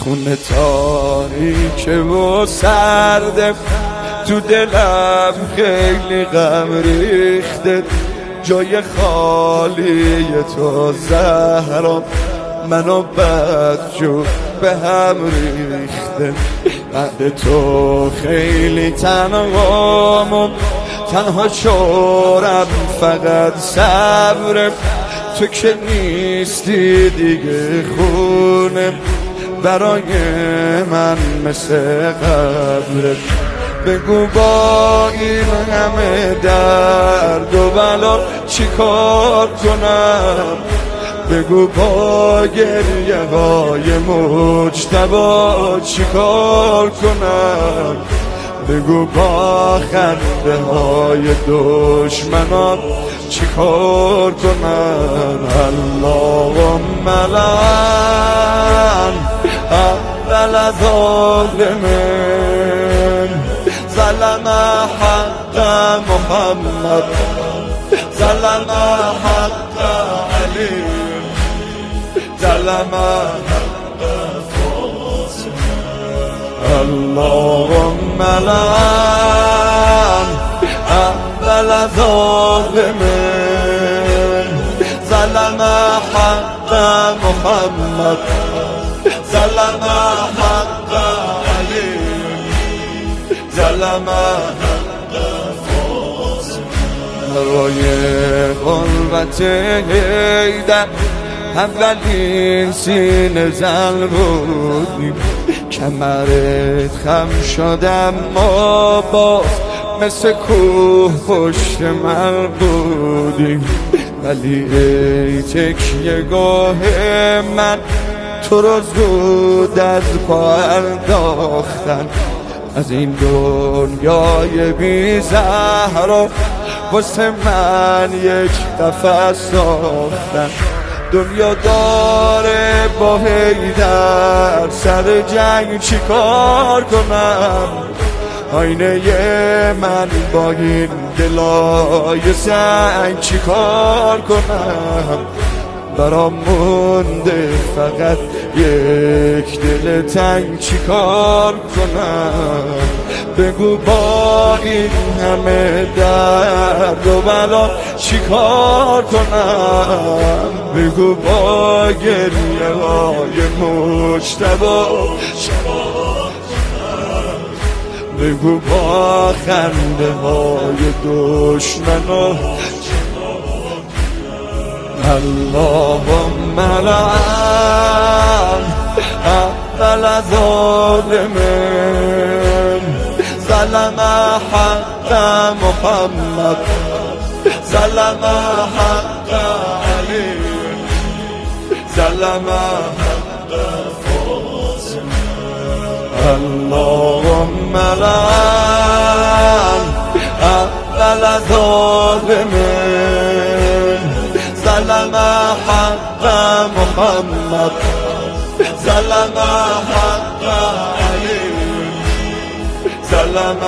خونه تاریک و سرده، تو دلم خیلی غم ریخته، جای خالی تو زهرا منو بدجور به هم ریخته. بعد تو خیلی تنهام و تنها شورم فقط صبر تو که نیستی دیگه خونه برای من مثل قبرت. بگو با این همه درد و بلا چی کار کنم، بگو با گریه های مجتبی چی کار کنم، بگو با خنده های دشمنان چی کار کنم. اللهم لعن اول ظالمین ظلم حق محمد ظلم حق علی ظلم حق فاطمه. اللهم لعن اول ظالمین ظلم حق محمد ظلم حق علی ظلم حق فاطمه. برای قربت حیدر اولین سینه زن بودیم، کمرت خم شدم ما باز مثل کوه پشت من بودیم، ولی ای تکیه گاه من تو رو زود از پا انداختن. از این دنیای بی زهرا واسه من یک قفس ساختن. دنیا داره با حیدر سر جنگ چی کار کنم، آینه من با این دلای سنگ چی کار کنم. برام مونده فقط یک دل تنگ چی کار کنم، بگو با این همه درد و بلا چی کار کنم، بگو با گریه های مجتبی بگو با خنده های دشمنان. اللهم لعن اول ظالمین ظلم حق محمد ظلم حق علی ظلم حق فاطمه. اللهم لعن اول ظالمین ظلم حق محمد ظلم حق علی ظلم